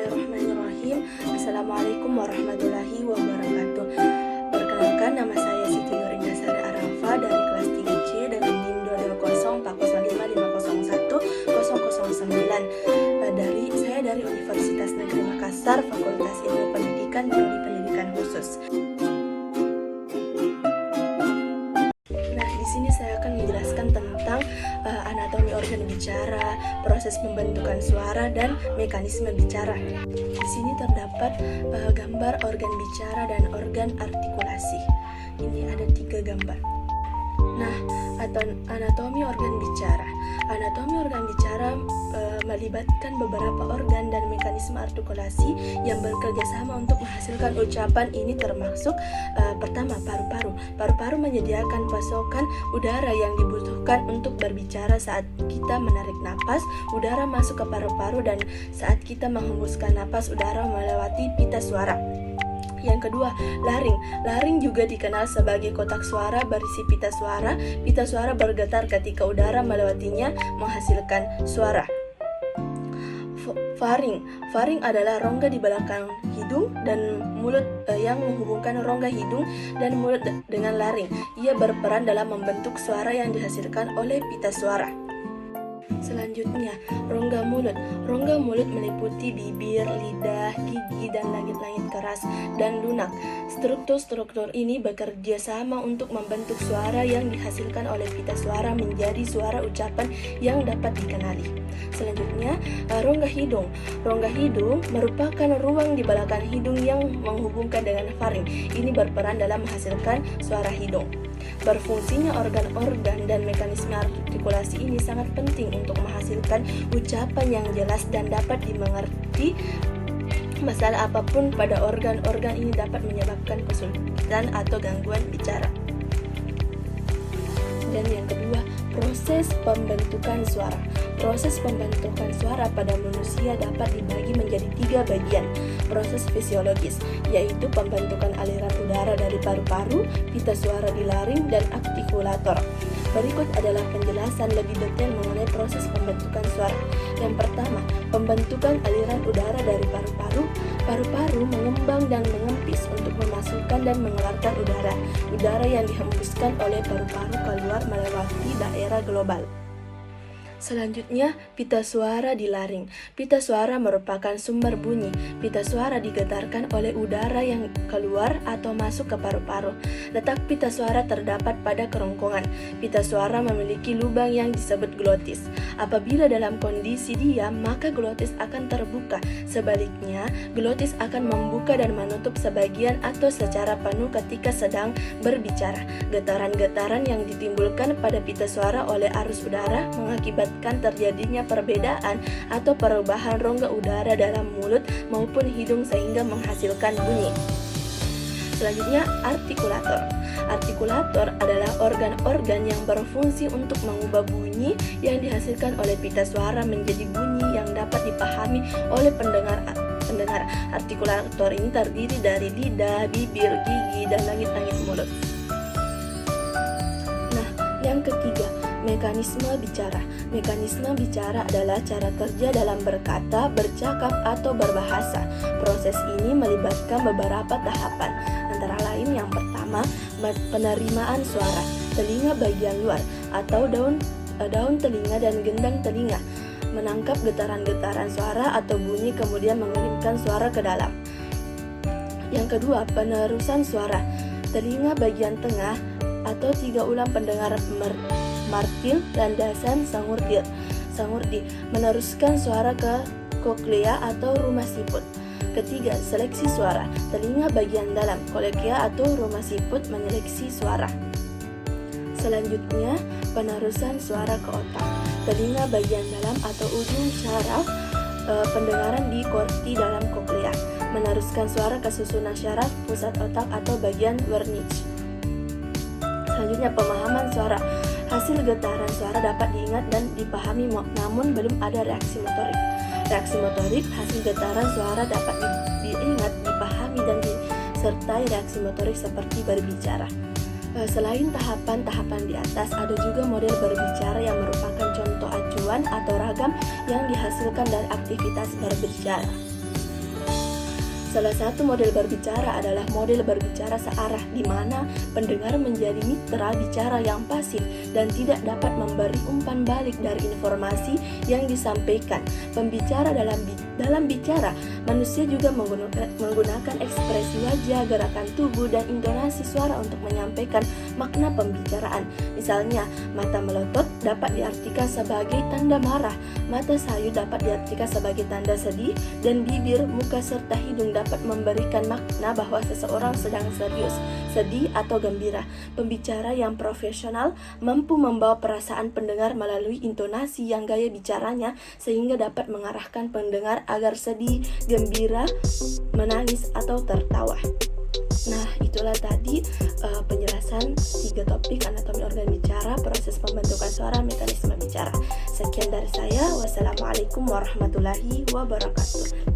Bismillahirrahmanirrahim. Assalamualaikum warahmatullahi wabarakatuh. Perkenalkan, nama saya Siti Nurinda Sara Arafa dari kelas 3C dengan NIM 2204050510009. Saya dari Universitas Negeri Makassar, Fakultas Ilmu Pendidikan, Prodi Pendidikan Khusus. Di sini saya akan menjelaskan tentang anatomi organ bicara, proses pembentukan suara, dan mekanisme bicara. Di sini terdapat gambar organ bicara dan organ artikulasi. Ini ada 3 gambar. Nah, anatomi organ bicara. Anatomi organ bicara melibatkan beberapa organ dan mekanisme artikulasi yang bekerja sama untuk menghasilkan ucapan. Ini termasuk pertama, paru-paru. Paru-paru menyediakan pasokan udara yang dibutuhkan untuk berbicara. Saat kita menarik napas, udara masuk ke paru-paru, dan saat kita menghembuskan napas, udara melewati pita suara. Yang kedua, laring. Laring juga dikenal sebagai kotak suara berisi pita suara. Pita suara bergetar ketika udara melewatinya menghasilkan suara. Faring. Faring adalah rongga di belakang hidung dan mulut yang menghubungkan rongga hidung dan mulut dengan laring. Ia berperan dalam membentuk suara yang dihasilkan oleh pita suara. Selanjutnya, rongga mulut. Rongga mulut meliputi bibir, lidah, gigi, dan langit-langit keras dan lunak. Struktur-struktur ini bekerja sama untuk membentuk suara yang dihasilkan oleh pita suara menjadi suara ucapan yang dapat dikenali. Selanjutnya, rongga hidung. Rongga hidung merupakan ruang di belakang hidung yang menghubungkan dengan faring. Ini berperan dalam menghasilkan suara hidung. Berfungsinya organ-organ dan mekanisme artikulasi ini sangat penting untuk menghasilkan ucapan yang jelas dan dapat dimengerti. Masalah apapun pada organ-organ ini dapat menyebabkan kesulitan atau gangguan bicara. Dan yang kedua, proses pembentukan suara. Proses pembentukan suara pada manusia dapat dibagi menjadi 3 bagian. Proses fisiologis, yaitu pembentukan aliran udara dari paru-paru, pita suara di laring, dan artikulator. Berikut adalah penjelasan lebih detail mengenai proses pembentukan suara. Yang pertama, pembentukan aliran udara dari paru-paru. Paru-paru mengembang dan mengempis untuk memasukkan dan mengeluarkan udara. Udara yang dihembuskan oleh paru-paru keluar melewati daerah global. Selanjutnya, pita suara di laring. Pita suara merupakan sumber bunyi. Pita suara digetarkan oleh udara yang keluar atau masuk ke paru-paru. Letak pita suara terdapat pada kerongkongan. Pita suara memiliki lubang yang disebut glotis. Apabila dalam kondisi diam, maka glotis akan terbuka. Sebaliknya, glotis akan membuka dan menutup sebagian atau secara penuh ketika sedang berbicara. Getaran-getaran yang ditimbulkan pada pita suara oleh arus udara mengakibatkan terjadinya perbedaan atau perubahan rongga udara dalam mulut maupun hidung sehingga menghasilkan bunyi. Selanjutnya, artikulator. Artikulator adalah organ-organ yang berfungsi untuk mengubah bunyi yang dihasilkan oleh pita suara menjadi bunyi yang dapat dipahami oleh pendengar. Artikulator ini terdiri dari lidah, bibir, gigi, dan langit-langit mulut. Nah, yang ketiga, mekanisme bicara. Mekanisme bicara adalah cara kerja dalam berkata, bercakap, atau berbahasa. Proses ini melibatkan beberapa tahapan, antara lain yang pertama, penerimaan suara. Telinga bagian luar atau daun telinga dan gendang telinga menangkap getaran-getaran suara atau bunyi, kemudian mengirimkan suara ke dalam. Yang kedua, penerusan suara. Telinga bagian tengah atau 3 ulam pendengar martil, landasan, sangurdi meneruskan suara ke koklea atau rumah siput. Ketiga, seleksi suara. Telinga bagian dalam, koklea atau rumah siput menyeleksi suara. Selanjutnya, penerusan suara ke otak. Telinga bagian dalam atau ujung syaraf pendengaran di korti dalam koklea meneruskan suara ke susunan syaraf pusat otak atau bagian Wernicke. Selanjutnya, pemahaman suara. Hasil getaran suara dapat diingat dan dipahami namun belum ada reaksi motorik. Reaksi motorik, hasil getaran suara dapat diingat, dipahami, dan disertai reaksi motorik seperti berbicara. Selain tahapan-tahapan di atas, ada juga model berbicara yang merupakan contoh acuan atau ragam yang dihasilkan dari aktivitas berbicara. Salah satu model berbicara adalah model berbicara searah, di mana pendengar menjadi mitra bicara yang pasif dan tidak dapat memberi umpan balik dari informasi yang disampaikan. Pembicara dalam bicara, manusia juga menggunakan ekspresi wajah, gerakan tubuh, dan intonasi suara untuk menyampaikan makna pembicaraan. Misalnya, mata melotot dapat diartikan sebagai tanda marah, mata sayu dapat diartikan sebagai tanda sedih, dan bibir, muka, serta hidung dapat memberikan makna bahwa seseorang sedang serius, sedih, atau gembira. Pembicara yang profesional mampu membawa perasaan pendengar melalui intonasi yang gaya bicaranya, sehingga dapat mengarahkan pendengar agar sedih, gembira, menangis, atau tertawa. Nah, itulah tadi penjelasan 3 topik anatomi organ bicara, proses pembentukan suara, mekanisme bicara. Sekian dari saya. Wassalamualaikum warahmatullahi wabarakatuh.